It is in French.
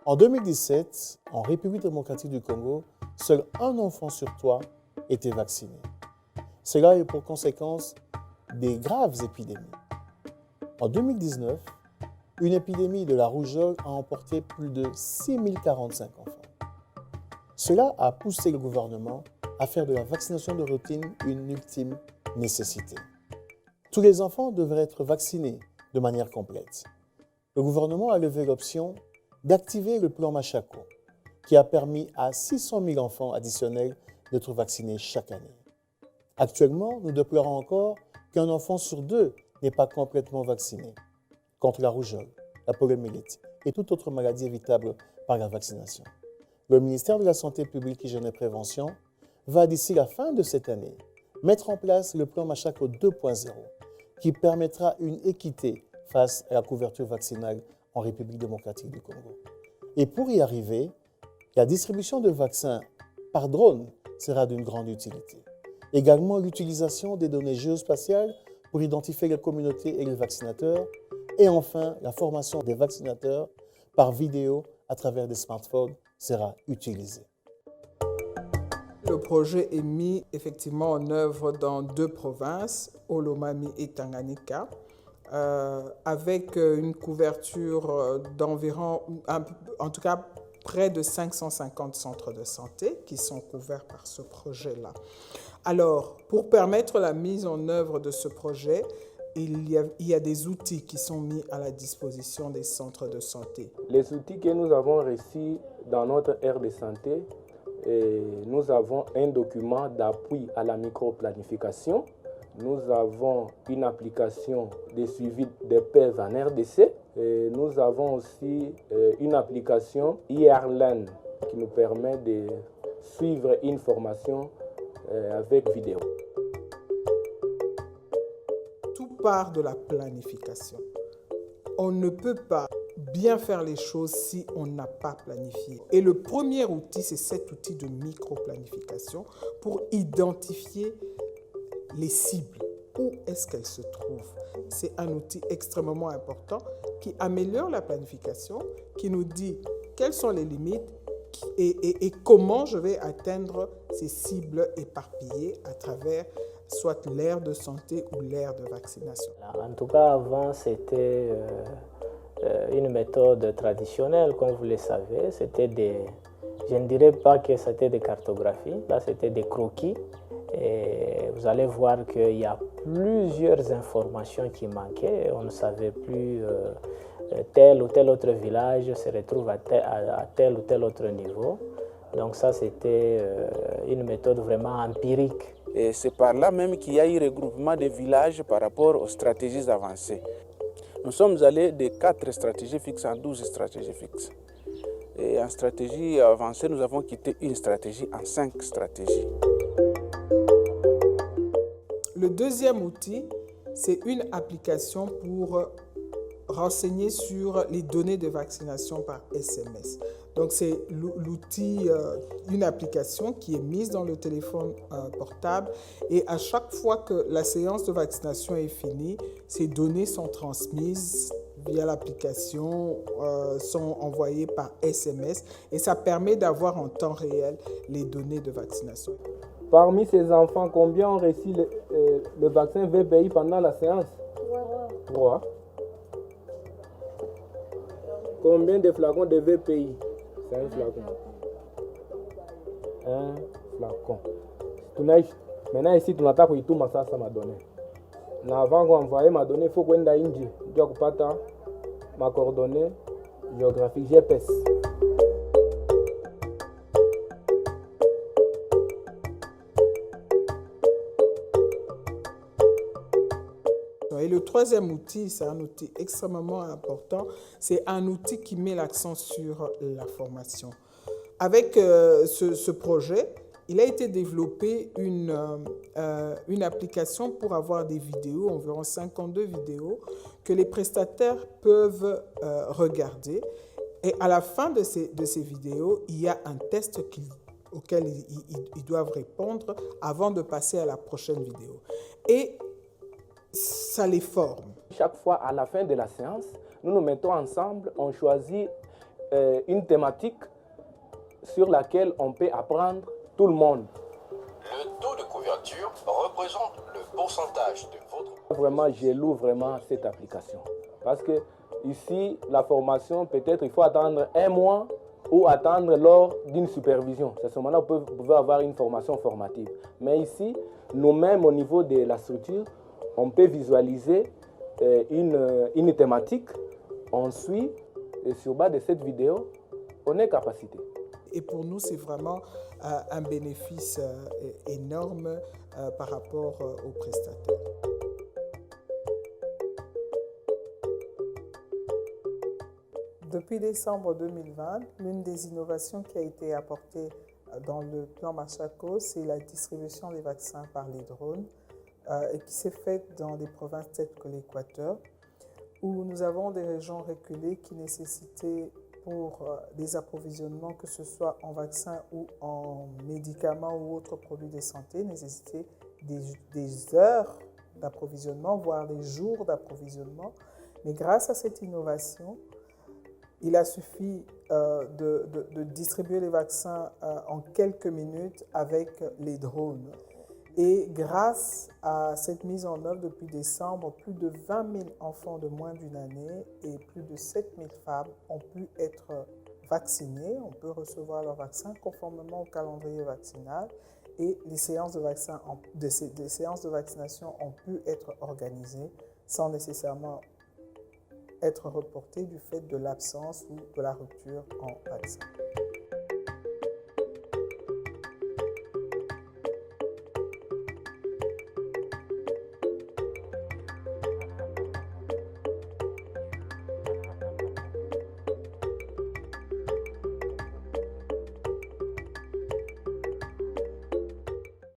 En 2017, en République démocratique du Congo, seul un enfant sur trois était vacciné. Cela a eu pour conséquence des graves épidémies. En 2019, une épidémie de la rougeole a emporté plus de 6045 enfants. Cela a poussé le gouvernement à faire de la vaccination de routine une ultime nécessité. Tous les enfants devraient être vaccinés de manière complète. Le gouvernement a levé l'option d'activer le plan Machako, qui a permis à 600 000 enfants additionnels d'être vaccinés chaque année. Actuellement, nous déplorons encore qu'un enfant sur deux n'est pas complètement vacciné contre la rougeole, la poliomyélite et toute autre maladie évitable par la vaccination. Le ministère de la Santé publique, Hygiène et Prévention va d'ici la fin de cette année mettre en place le plan Machako 2.0 qui permettra une équité face à la couverture vaccinale en République démocratique du Congo. Et pour y arriver, la distribution de vaccins par drone sera d'une grande utilité. Également l'utilisation des données géospatiales pour identifier les communautés et les vaccinateurs. Et enfin, la formation des vaccinateurs par vidéo à travers des smartphones sera utilisée. Le projet est mis effectivement en œuvre dans 2 provinces, Olomami et Tanganyika, avec une couverture d'environ, en tout cas près de 550 centres de santé qui sont couverts par ce projet-là. Alors, pour permettre la mise en œuvre de ce projet, il y a des outils qui sont mis à la disposition des centres de santé. Les outils que nous avons reçus dans notre aire de santé, nous avons un document d'appui à la microplanification. Nous avons une application de suivi des PEV en RDC. Et nous avons aussi une application IRLEN qui nous permet de suivre une formation avec vidéo. Tout part de la planification. On ne peut pas bien faire les choses si on n'a pas planifié. Et le premier outil, c'est cet outil de micro-planification pour identifier les cibles. Où est-ce qu'elles se trouvent? C'est un outil extrêmement important qui améliore la planification, qui nous dit quelles sont les limites et comment je vais atteindre ces cibles éparpillées à travers soit l'aire de santé ou l'aire de vaccination. En tout cas, avant, c'était une méthode traditionnelle, comme vous le savez. C'était je ne dirais pas que c'était des cartographies, là c'était des croquis. Et vous allez voir qu'il y a plusieurs informations qui manquaient. On ne savait plus tel ou tel autre village se retrouve à tel ou tel autre niveau. Donc ça, c'était une méthode vraiment empirique. Et c'est par là même qu'il y a eu regroupement des villages par rapport aux stratégies avancées. Nous sommes allés de 4 stratégies fixes en 12 stratégies fixes. Et en stratégie avancée, nous avons quitté une stratégie en 5 stratégies. Le deuxième outil, c'est une application pour renseigner sur les données de vaccination par SMS. Donc c'est l'outil, une application qui est mise dans le téléphone portable et à chaque fois que la séance de vaccination est finie, ces données sont transmises via l'application, sont envoyées par SMS et ça permet d'avoir en temps réel les données de vaccination. Parmi ces enfants, combien ont reçu le vaccin VPI pendant la séance? 3. Combien de flacons de VPI? C'est un flacon. Un flacon. Maintenant ici, tu n'attends que tout ça m'a donné. Avant d'envoyer ma donnée, il faut qu'on ait Indie. Je dois pas ma coordonnée géographique GPS. Et le troisième outil, c'est un outil extrêmement important, c'est un outil qui met l'accent sur la formation. Avec ce projet, il a été développé une application pour avoir des vidéos, environ 52 vidéos, que les prestataires peuvent regarder. Et à la fin de ces vidéos, il y a un test auquel ils doivent répondre avant de passer à la prochaine vidéo. Et ça les forme. Chaque fois, à la fin de la séance, nous nous mettons ensemble, on choisit une thématique sur laquelle on peut apprendre tout le monde. Le taux de couverture représente le pourcentage de votre... Vraiment, je loue vraiment cette application. Parce que ici, la formation, peut-être il faut attendre un mois ou attendre lors d'une supervision. C'est à ce moment-là que vous pouvez avoir une formation formative. Mais ici, nous-mêmes, au niveau de la structure, on peut visualiser une thématique, on suit, et sur base de cette vidéo, on est capacité. Et pour nous, c'est vraiment un bénéfice énorme par rapport aux prestataires. Depuis décembre 2020, l'une des innovations qui a été apportée dans le plan Machako, c'est la distribution des vaccins par les drones et qui s'est faite dans des provinces telles que l'Équateur, où nous avons des régions reculées qui nécessitaient pour des approvisionnements, que ce soit en vaccins ou en médicaments ou autres produits de santé, nécessitaient des heures d'approvisionnement, voire des jours d'approvisionnement. Mais grâce à cette innovation, il a suffi de distribuer les vaccins en quelques minutes avec les drones. Et grâce à cette mise en œuvre depuis décembre, plus de 20 000 enfants de moins d'une année et plus de 7 000 femmes ont pu être vaccinés, on peut recevoir leur vaccin conformément au calendrier vaccinal et les séances de séances de vaccination ont pu être organisées sans nécessairement être reportées du fait de l'absence ou de la rupture en vaccin.